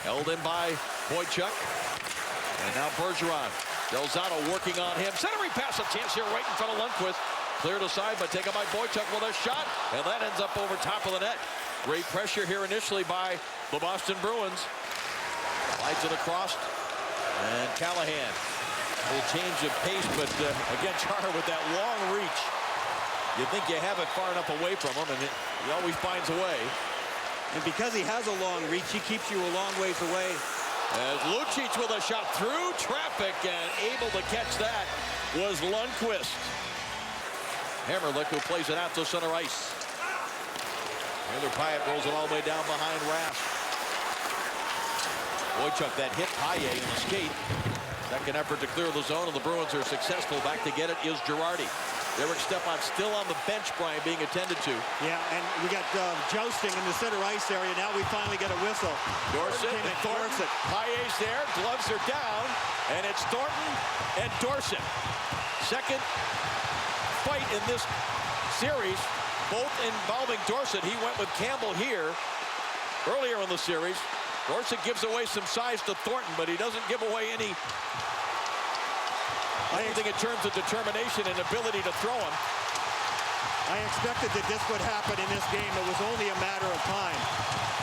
Held in by Boychuk. And now Bergeron. Delzato working on him. Centering pass, a chance here right in front of Lundqvist. Cleared aside, but taken by Boychuk with a shot. And that ends up over top of the net. Great pressure here initially by the Boston Bruins. Slides it across. And Callahan. A little change of pace, but again, Chara with that long reach. You think you have it far enough away from him, and he always finds a way. And because he has a long reach, he keeps you a long ways away. As Lucic with a shot through traffic, and able to catch that was Lundqvist. Hammerlick, who plays it out to center ice. Taylor Pyatt rolls it all the way down behind Rask. Boychuk, that hit Paille in the skate. Second effort to clear the zone, and the Bruins are successful. Back to get it is Girardi. Derek Stepan still on the bench, Brian, being attended to. Yeah, and we got jousting in the center ice area. Now we finally get a whistle. Dorsett and Thornton. Paille's there, gloves are down, and it's Thornton and Dorsett. Second fight in this series, both involving Dorsett. He went with Campbell here earlier in the series. Dorsett gives away some size to Thornton, but he doesn't give away any, anything in terms of determination and ability to throw him. I expected that this would happen in this game. It was only a matter of time.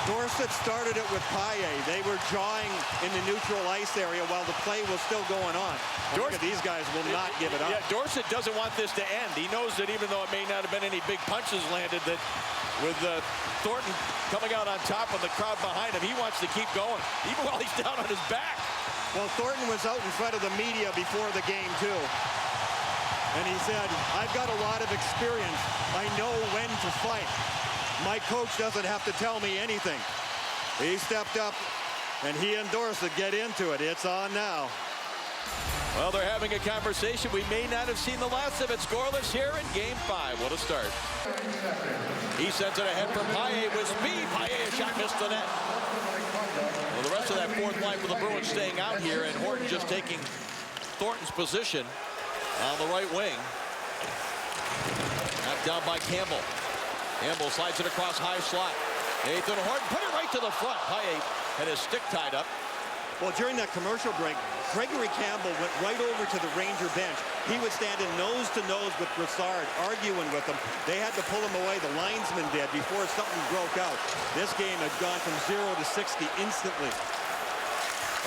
Dorsett started it with Paille. They were jawing in the neutral ice area while the play was still going on. Look at these guys will not give it up. Yeah, Dorsett doesn't want this to end. He knows that even though it may not have been any big punches landed, that with Thornton coming out on top of the crowd behind him, he wants to keep going, even while he's down on his back. Well, Thornton was out in front of the media before the game, too. And he said, I've got a lot of experience. I know when to fight. My coach doesn't have to tell me anything. He stepped up, and he and Dorsett get into it. It's on now. Well, they're having a conversation. We may not have seen the last of it. Scoreless here in Game 5. What a start. He sends it ahead for Paille with speed. Paille, a shot missed the net. Well, the rest of that fourth line for the Bruins staying out here, and Horton just taking Thornton's position on the right wing. Knocked down by Campbell. Campbell slides it across high slot. Nathan Horton put it right to the front. Paille had his stick tied up. Well, during that commercial break, Gregory Campbell went right over to the Ranger bench. He was standing nose to nose with Brassard, arguing with him. They had to pull him away, the linesman did, before something broke out. This game had gone from 0 to 60 instantly.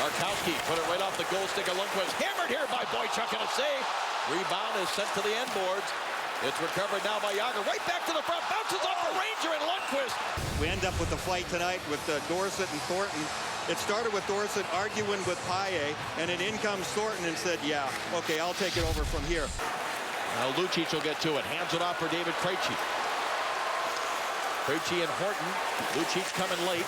Barkowski put it right off the goal stick of Lundqvist. Hammered here by Boychuk, and a save. Rebound is sent to the end boards. It's recovered now by Jagr. Right back to the front. Bounces off the Ranger and Lundqvist. We end up with the fight tonight with Dorsett and Thornton. It started with Dorsett arguing with Paille, and then in comes Thornton and said, yeah, okay, I'll take it over from here. Now Lucic will get to it. Hands it off for David Krejci. Krejci and Horton. Lucic coming late.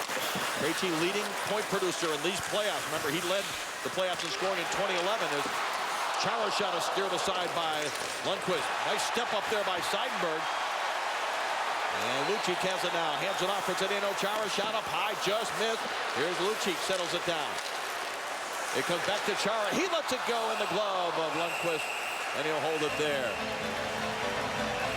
Krejci leading point producer in these playoffs. Remember, he led the playoffs in scoring in 2011 as Chara shot is steered aside by Lundqvist. Nice step up there by Seidenberg. And Lucic has it now. Hands it off for Zdeno Chara. Shot up high, just missed. Here's Lucic, settles it down. It comes back to Chara. He lets it go in the glove of Lundqvist, and he'll hold it there.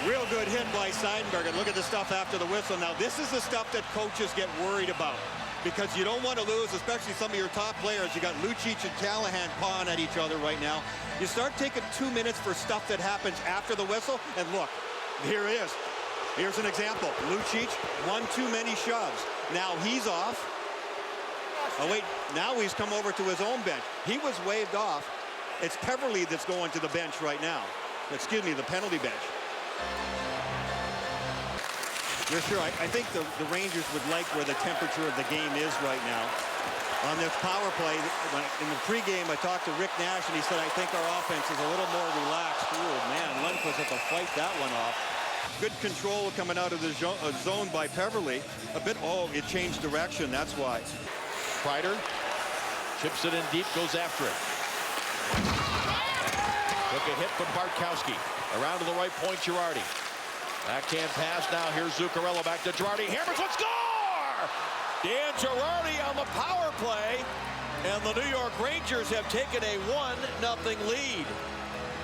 Real good hit by Seidenberg. And look at the stuff after the whistle. Now, this is the stuff that coaches get worried about, because you don't want to lose, especially some of your top players. You got Lucic and Callahan pawing at each other right now. You start taking 2 minutes for stuff that happens after the whistle, and look, here it is. Here's an example. Lucic, one too many shoves. Now he's off. Oh, wait, now he's come over to his own bench. He was waved off. It's Peverley that's going to the bench right now. Excuse me, the penalty bench. You're sure, I think the Rangers would like where the temperature of the game is right now. On this power play, in the pregame, I talked to Rick Nash, and he said, I think our offense is a little more relaxed. Oh, man, Lundqvist had to fight that one off. Good control coming out of the zone by Peverley. A bit, oh, it changed direction, that's why. Kreider chips it in deep, goes after it. Took a hit from Barkowski. Around to the right point, Girardi. Backhand pass now, here's Zuccarello back to Girardi. Hammers, let's score! Dan Girardi on the power play, and the New York Rangers have taken a 1-0 lead.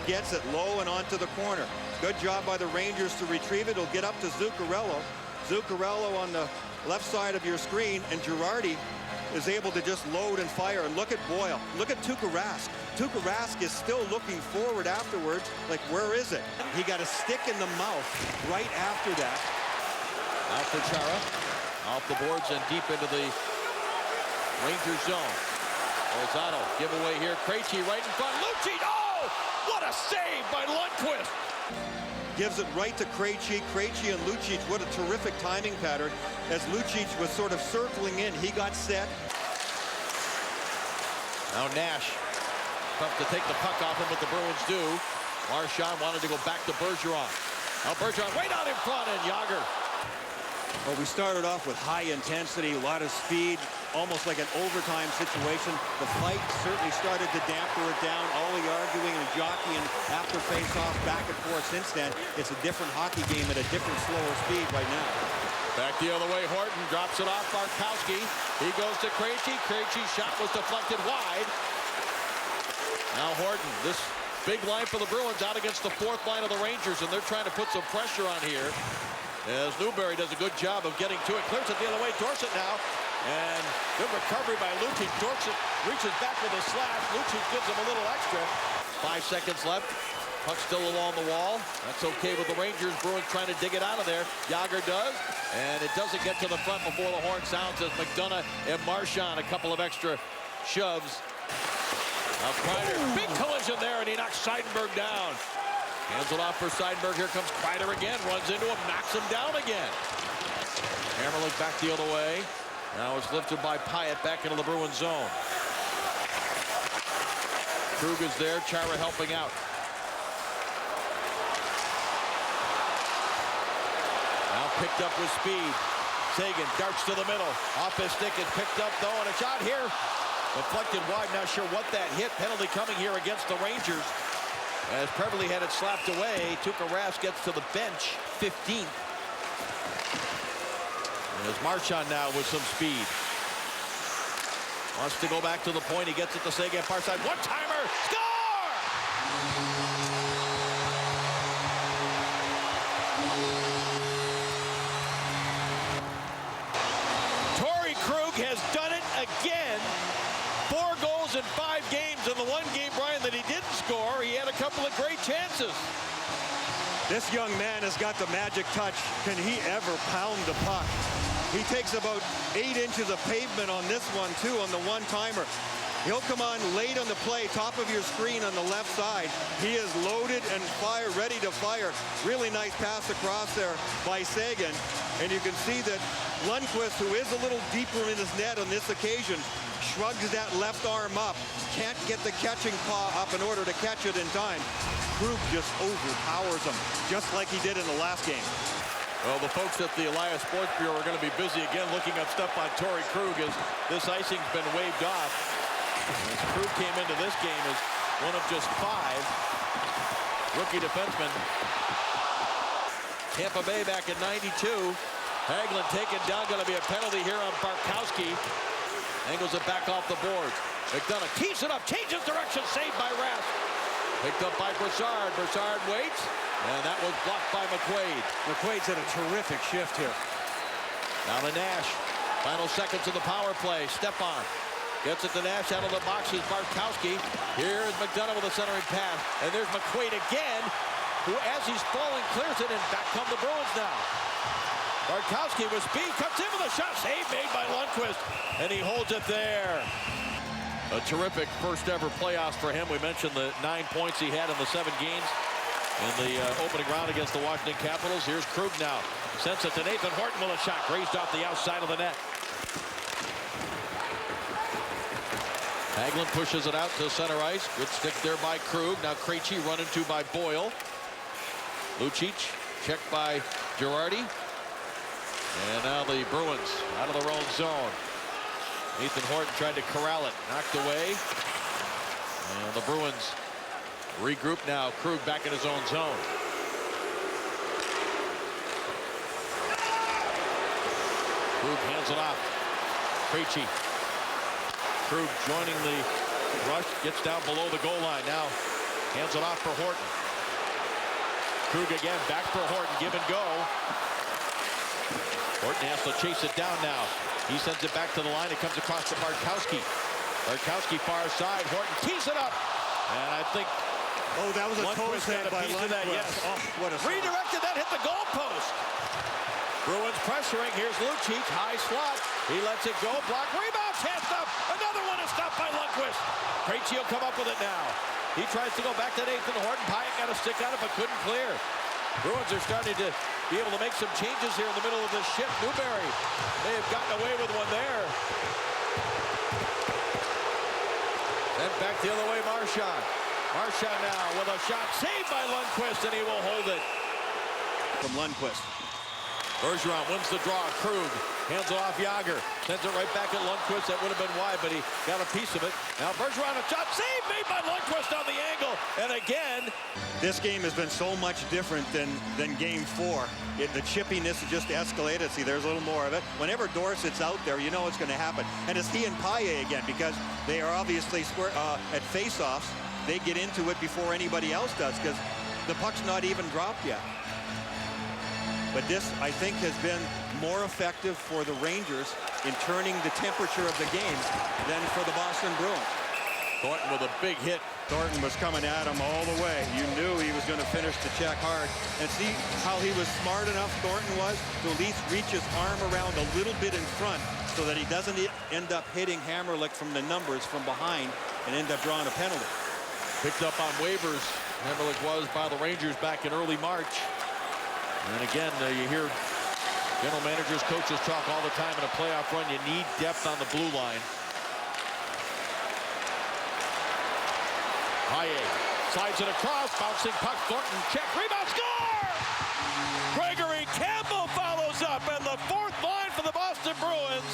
Gets it low and onto the corner. Good job by the Rangers to retrieve it. It'll get up to Zuccarello. Zuccarello on the left side of your screen, and Girardi is able to just load and fire. And look at Boyle. Look at Tuukka Rask. Tuukka Rask is still looking forward afterwards. Like, where is it? He got a stick in the mouth right after that. Out for Chara. Off the boards and deep into the Rangers zone. Lozano, giveaway here. Krejci right in front. Lucic, oh! What a save by Lundqvist! Gives it right to Krejci. Krejci and Lucic, what a terrific timing pattern. As Lucic was sort of circling in, he got set. Now Nash, tough to take the puck off him, but the Bruins do. Marchand wanted to go back to Bergeron. Now Bergeron right out in front, and Jagr. Well, we started off with high intensity, a lot of speed, almost like an overtime situation. The fight certainly started to damper it down. All the arguing and jockeying after face-off, back and forth since then. It's a different hockey game at a different, slower speed right now. Back the other way, Horton drops it off Bartkowski. He goes to Krejci. Krejci's shot was deflected wide. Now Horton, this big line for the Bruins out against the fourth line of the Rangers, and they're trying to put some pressure on here. As Newberry does a good job of getting to it. Clears it the other way. Dorsett now. And good recovery by Lucic. Dorsett reaches back with a slash. Lucic gives him a little extra. 5 seconds left. Puck still along the wall. That's okay with the Rangers. Bruins trying to dig it out of there. Jagr does. And it doesn't get to the front before the horn sounds as McDonough and Marchand a couple of extra shoves. Now Kreider. Big collision there, and he knocks Seidenberg down. Hands it off for Seidenberg. Here comes Kreider again. Runs into him. Knocks him down again. Hammerlick back the other way. Now it's lifted by Pyatt back into the Bruins zone. Krug is there. Chara helping out. Now picked up with speed. Seguin darts to the middle. Off his stick. It's picked up though. And a shot here. Deflected wide. Not sure what that hit. Penalty coming here against the Rangers. As Preverly had it slapped away, Tuukka Rask gets to the bench, 15th. As Marchand now with some speed. Wants to go back to the point. He gets it to Seguin, far side. One-timer! Score! Torrey Krug has done it again. 4 goals in 5 games. In the one game, Brian, that he didn't score, he had a couple of great chances. This young man has got the magic touch. Can he ever pound the puck? He takes about 8 inches of pavement on this one, too, on the one-timer. He'll come on late on the play, top of your screen on the left side. He is loaded and ready to fire. Really nice pass across there by Seguin. And you can see that Lundqvist, who is a little deeper in his net on this occasion, shrugs that left arm up. Can't get the catching paw up in order to catch it in time. Krug just overpowers him, just like he did in the last game. Well, the folks at the Elias Sports Bureau are going to be busy again looking up stuff on Torrey Krug as this icing's been waved off. As Krug came into this game as one of just 5 rookie defensemen. Tampa Bay back in '92. Hagelin taken down. Going to be a penalty here on Bartkowski. Angles it back off the boards. McDonough keeps it up, changes direction, saved by Rask. Picked up by Brassard. Brassard waits, and that was blocked by McQuaid. McQuaid's had a terrific shift here. Now to Nash. Final seconds of the power play. Stepan gets it to Nash out of the boxes. Bartkowski. Here is McDonough with a centering pass. And there's McQuaid again, who as he's falling clears it, and back come the Bruins now. Bartkowski with speed, cuts in with a shot. Save made by Lundqvist, and he holds it there. A terrific first ever playoffs for him. We mentioned the 9 points he had in the 7 games in the opening round against the Washington Capitals. Here's Krug now. Sends it to Nathan Horton with a shot. Grazed off the outside of the net. Hagelin pushes it out to center ice. Good stick there by Krug. Now Krejci run into by Boyle. Lucic checked by Girardi. And now the Bruins out of their own zone. Nathan Horton tried to corral it. Knocked away. And the Bruins regroup now. Krug back in his own zone. Krug hands it off. Krejci. Krug joining the rush. Gets down below the goal line. Now hands it off for Horton. Krug again. Back for Horton. Give and go. Horton has to chase it down now. He sends it back to the line. It comes across to Bartkowski. Bartkowski far side. Horton tees it up. And I think Oh, that was a Lundqvist toes head got a by piece of that, Lundqvist. yes. Oh, what a redirected that, hit the goal post. Bruins pressuring. Here's Lucic, high slot. He lets it go. Block, rebound, chance up. Another one is stopped by Lundqvist. Krejci will come up with it now. He tries to go back to Nathan Horton. Pyatt got a stick on it, but couldn't clear. Bruins are starting to be able to make some changes here in the middle of this shift. Newberry may have gotten away with one there. Then back the other way, Marchand. Marchand now with a shot saved by Lundqvist, and he will hold it. From Lundqvist. Bergeron wins the draw. Krug hands it off Jagr. Sends it right back at Lundqvist. That would have been wide, but he got a piece of it. Now Bergeron, a shot save made by Lundqvist on the angle. And again, This game has been so much different than game 4. The chippiness just escalated. See, there's a little more of it. Whenever Dorsett's out there, you know it's going to happen. And it's he and Pyatt again, because they are obviously at face-offs. They get into it before anybody else does, because the puck's not even dropped yet. But this, I think, has been more effective for the Rangers in turning the temperature of the game than for the Boston Bruins. Thornton with a big hit. Thornton was coming at him all the way. You knew he was going to finish the check hard. And see how he was smart enough, Thornton was, to at least reach his arm around a little bit in front so that he doesn't end up hitting Hamrlik from the numbers from behind and end up drawing a penalty. Picked up on waivers. Hamrlik was by the Rangers back in early March. And again, you hear general managers, coaches talk all the time in a playoff run. You need depth on the blue line. Pyatt slides it across, bouncing puck. Thornton check, rebound, score! Gregory Campbell follows up, and the fourth line for the Boston Bruins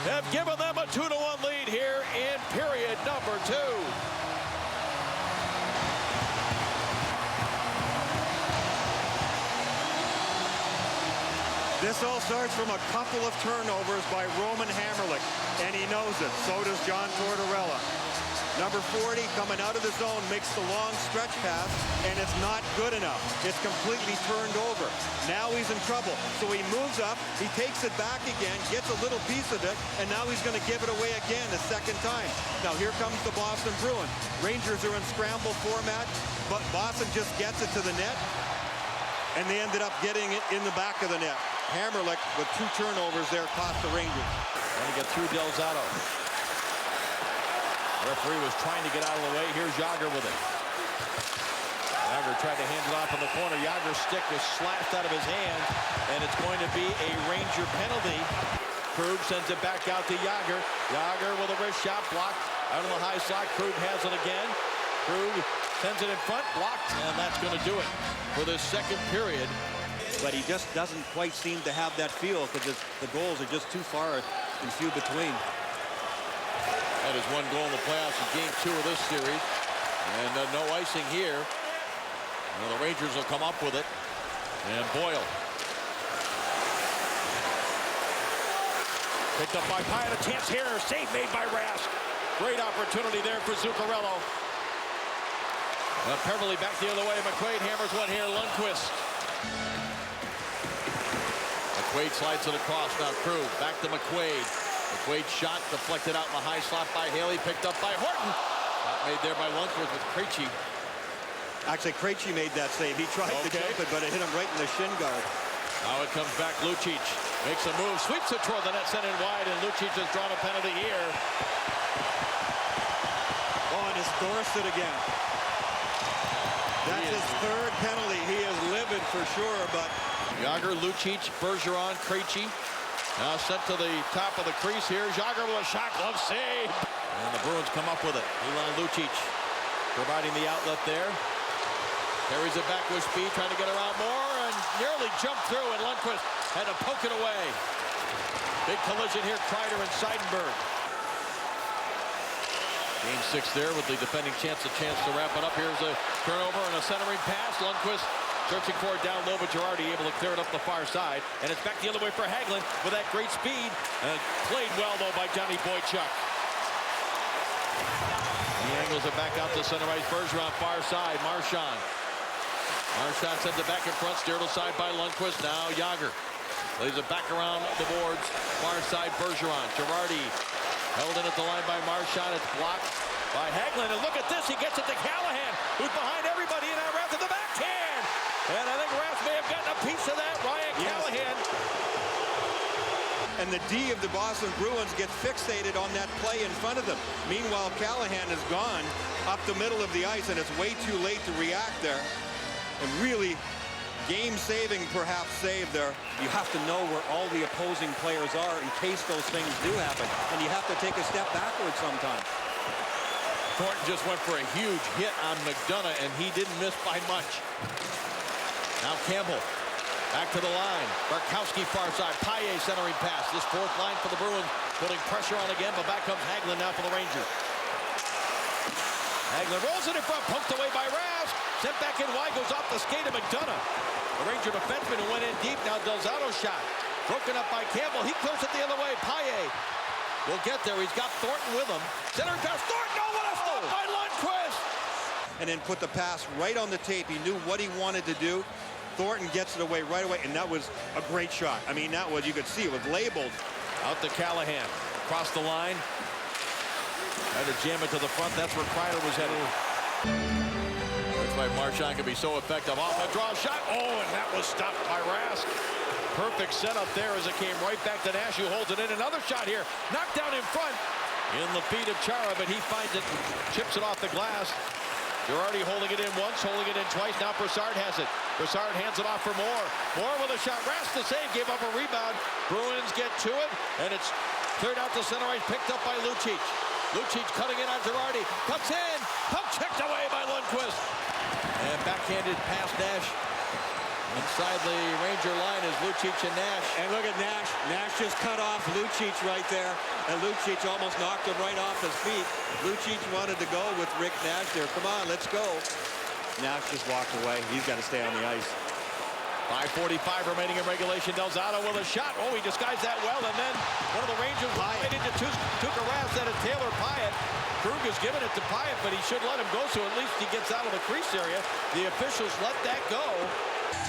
have given them a 2-1 lead here in period number 2. This all starts from a couple of turnovers by Roman Hamrlik, and he knows it. So does John Tortorella. Number 40 coming out of the zone makes the long stretch pass, and it's not good enough. It's completely turned over. Now he's in trouble. So he moves up, he takes it back again, gets a little piece of it, and now he's going to give it away again a second time. Now here comes the Boston Bruins. Rangers are in scramble format, but Boston just gets it to the net, and they ended up getting it in the back of the net. Hamrlik with 2 turnovers there cost the Rangers. Trying to get through Del Zotto. Referee was trying to get out of the way. Here's Jagr with it. Jagr tried to hand it off in the corner. Jagr's stick was slashed out of his hand, and it's going to be a Ranger penalty. Krug sends it back out to Jagr. Jagr with a wrist shot, blocked out of the high slot. Krug has it again. Krug sends it in front, blocked, and that's going to do it for this second period. But he just doesn't quite seem to have that feel, because the goals are just too far and few between. That is 1 goal in the playoffs in game 2 of this series. And no icing here. Well, the Rangers will come up with it. And Boyle. Picked up by Pyatt. A chance here. Save made by Rask. Great opportunity there for Zuccarello. Peverley back the other way. McQuaid hammers one here. Lundqvist. McQuaid slides it across. Now Krug back to McQuaid. McQuaid shot deflected out in the high slot by Haley. Picked up by Horton. Shot made there by Lundqvist with Krejci. Actually, Krejci made that save. He tried to jump it, but it hit him right in the shin guard. Now it comes back. Lucic makes a move. Sweeps it toward the net. Sent in wide. And Lucic has drawn a penalty here. Oh, and it's Dorsett again. That's his 3rd penalty. He is livid for sure, but... Jagr, Lucic, Bergeron, Krejci. Now sent to the top of the crease here. Jagr with a shot, glove save. And the Bruins come up with it. Milan Lucic providing the outlet there. Carries it back with speed, trying to get around more, and nearly jumped through, and Lundqvist had to poke it away. Big collision here, Kreider and Seidenberg. Game 6 there with the defending chance to wrap it up. Here's a turnover and a centering pass. Lundqvist searching for it down low, but Girardi able to clear it up the far side. And it's back the other way for Hagelin with that great speed. Played well, though, by Johnny Boychuk. He angles it back out to center ice. Bergeron far side. Marchand sends it back in front. Steered aside by Lundqvist. Now Jagr. Lays it back around the boards. Far side, Bergeron. Girardi held in at the line by Marchand. It's blocked by Hagelin. And look at this. He gets it to Callahan, who's behind everybody. And now Rath at the backhand. And I think Rath may have gotten a piece of that. Ryan Callahan. And the D of the Boston Bruins gets fixated on that play in front of them. Meanwhile, Callahan is gone up the middle of the ice, and it's way too late to react there. And really, game-saving, perhaps, save there. You have to know where all the opposing players are in case those things do happen. And you have to take a step backwards sometimes. Thornton just went for a huge hit on McDonough, and he didn't miss by much. Now Campbell. Back to the line. Barkowski far side. Paille centering pass. This fourth line for the Bruins putting pressure on again, but back comes Hagelin now for the Rangers. Hagelin rolls it in front, poked away by Rask. Sent back in wide, goes off the skate of McDonough. The Ranger defenseman who went in deep. Now Del Zotto shot. Broken up by Campbell. He clears it the other way. Paille will get there. He's got Thornton with him. Centering pass. Thornton, no, what a stop by Lundqvist. And then put the pass right on the tape. He knew what he wanted to do. Thornton gets it away right away, and that was a great shot. I mean, that was, you could see it was labeled. Out to Callahan. Across the line. Tried to jam it to the front. That's where Kreider was headed. That's why Marchand can be so effective. Off a draw shot. Oh, and that was stopped by Rask. Perfect setup there as it came right back to Nash, who holds it in. Another shot here. Knocked down in front. In the feet of Chara, but he finds it. Chips it off the glass. Girardi holding it in once, holding it in twice. Now Brassard has it. Brassard hands it off for Moore. Moore with a shot. Rask the save, gave up a rebound. Bruins get to it, and it's cleared out to center ice, picked up by Lucic. Lucic cutting in on Girardi. Cuts in. Puck checked away by Lundqvist. And backhanded past Nash. Inside the Ranger line is Lucic and Nash. And look at Nash. Nash just cut off Lucic right there. And Lucic almost knocked him right off his feet. Lucic wanted to go with Rick Nash there. Come on, let's go. Nash just walked away. He's got to stay on the ice. 5:45 remaining in regulation. Del Zotto with a shot. Oh, he disguised that well. And then one of the Rangers right into Tuukka Rask. That is Taylor Pyatt. Krug has given it to Pyatt, but he should let him go, so at least he gets out of the crease area. The officials let that go.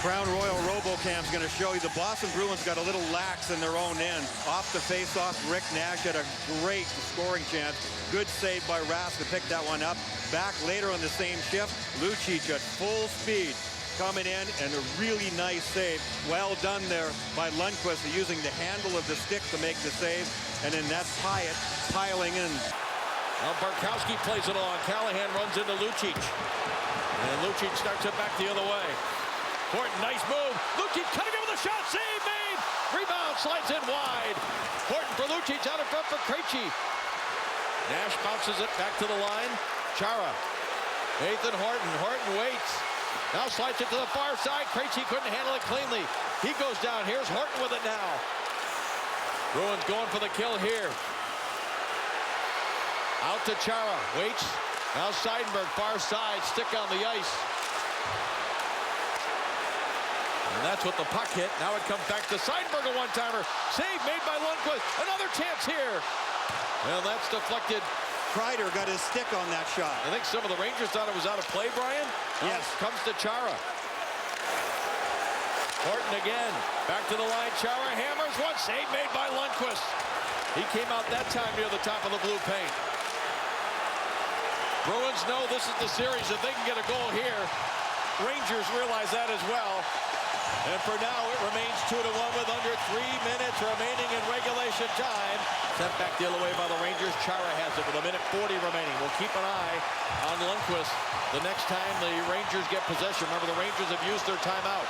Crown Royal RoboCam's going to show you the Boston Bruins got a little lax in their own end. Off the face-off, Rick Nash had a great scoring chance. Good save by Rask to pick that one up. Back later on the same shift, Lucic at full speed coming in, and a really nice save. Well done there by Lundqvist, using the handle of the stick to make the save. And then that's Pyatt piling in. Now Barkowski plays it along. Callahan runs into Lucic. And Lucic starts it back the other way. Horton, nice move. Lucic cutting over the shot. Save made. Rebound slides in wide. Horton for Lucic, out in front for Krejci. Nash bounces it back to the line. Chara. Nathan Horton. Horton waits. Now slides it to the far side. Krejci couldn't handle it cleanly. He goes down. Here's Horton with it now. Bruins going for the kill here. Out to Chara. Waits. Now Seidenberg, far side. Stick on the ice. And that's what the puck hit. Now it comes back to Seidenberg, a one-timer. Save made by Lundqvist. Another chance here. Well, that's deflected. Kreider got his stick on that shot. I think some of the Rangers thought it was out of play, Brian. Yes. Comes to Chara. Horton again. Back to the line. Chara hammers one. Save made by Lundqvist. He came out that time near the top of the blue paint. Bruins know this is the series. If they can get a goal here, Rangers realize that as well. And for now, it remains 2-1 with under 3 minutes remaining in regulation time. Sent back the other way by the Rangers. Chara has it with 1:40 remaining. We'll keep an eye on Lundqvist the next time the Rangers get possession. Remember, the Rangers have used their timeout.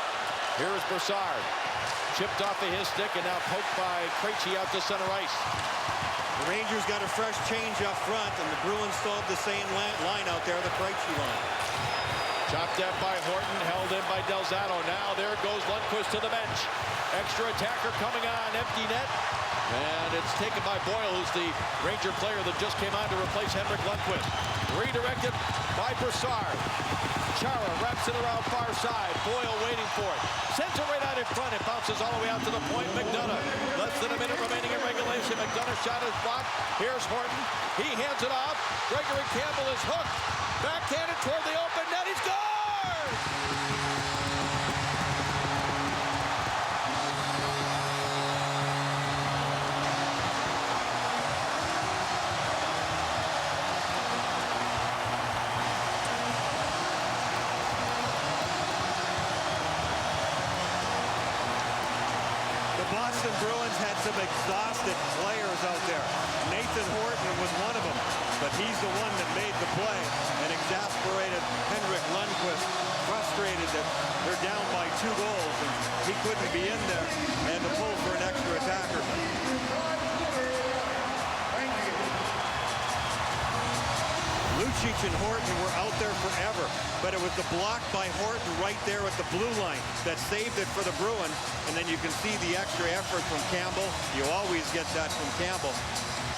Here is Brassard. Chipped off of his stick and now poked by Krejci out to center ice. The Rangers got a fresh change up front, and the Bruins still have the same line out there, the Krejci line. Chopped at by Horton, held in by Del Zotto. Now there goes Lundqvist to the bench. Extra attacker coming on, empty net. And it's taken by Boyle, who's the Ranger player that just came on to replace Henrik Lundqvist. Redirected by Brassard. Chara wraps it around far side. Boyle waiting for it. Sends it right out in front. It bounces all the way out to the point. McDonough. Less than a minute remaining in regulation. McDonough shot is blocked. Here's Horton. He hands it off. Gregory Campbell is hooked. Backhanded toward the open net. He scores! The Boston Bruins had some exhausted players out there. Nathan Horton was one of them, but he's the one that made the play and exasperated Henrik Lundqvist, frustrated that they're down by 2 goals and he couldn't be in there and to pull for an extra attacker. Lucic and Horton were out there forever, but it was the block by Horton right there at the blue line that saved it for the Bruins, and then you can see the extra effort from Campbell. You always get that from Campbell.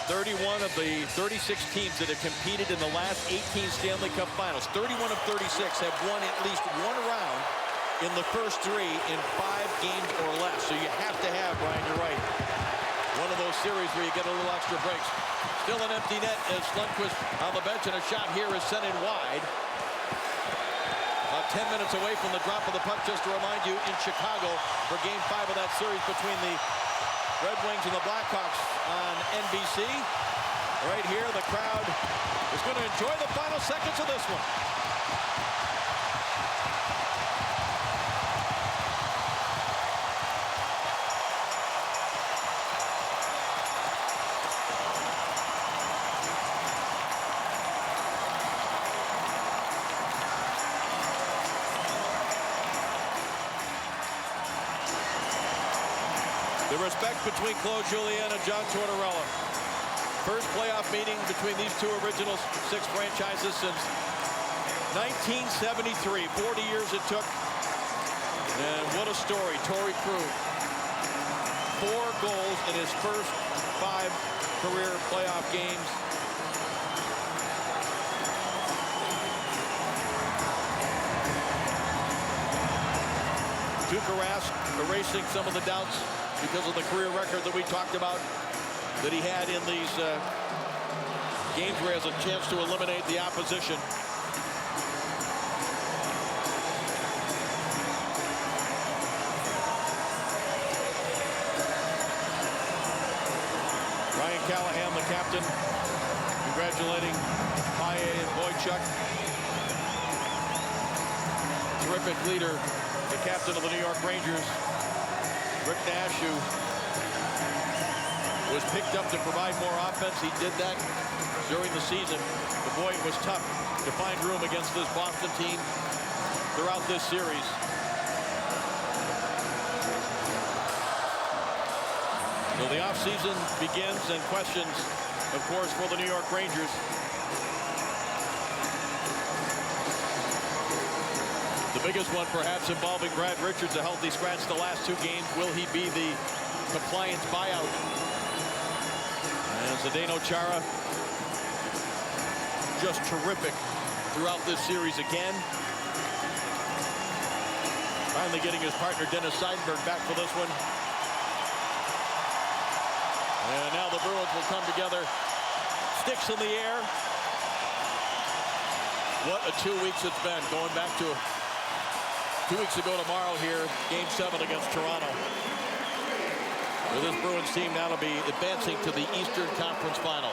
31 of the 36 teams that have competed in the last 18 Stanley Cup Finals, 31 of 36 have won at least 1 round in the first 3 in 5 games or less. So you have to have, Brian, you're right, one of those series where you get a little extra breaks. Still an empty net as Lundqvist on the bench, and a shot here is sent in wide. About 10 minutes away from the drop of the puck, just to remind you, in Chicago for Game 5 of that series between the Red Wings and the Blackhawks on NBC. Right here, the crowd is going to enjoy the final seconds of this one. The respect between Claude Julien and John Tortorella. First playoff meeting between these 2 original 6 franchises since 1973. 40 years it took. And what a story. Torrey Krug. 4 goals in his first 5 career playoff games. Tuukka Rask erasing some of the doubts because of the career record that we talked about that he had in these games where he has a chance to eliminate the opposition. Ryan Callahan, the captain, congratulating Paille and Boychuk. Terrific leader, the captain of the New York Rangers. Rick Nash, who was picked up to provide more offense. He did that during the season. But boy, it was tough to find room against this Boston team throughout this series. So the offseason begins, and questions, of course, for the New York Rangers. The biggest one perhaps involving Brad Richards, a healthy scratch the last 2 games. Will he be the compliance buyout? And Zdeno Chara, just terrific throughout this series again. Finally getting his partner Dennis Seidenberg back for this one. And now the Bruins will come together. Sticks in the air. What a 2 weeks it's been, going back to 2 weeks ago tomorrow here, Game 7 against Toronto. With this Bruins team now to be advancing to the Eastern Conference Final.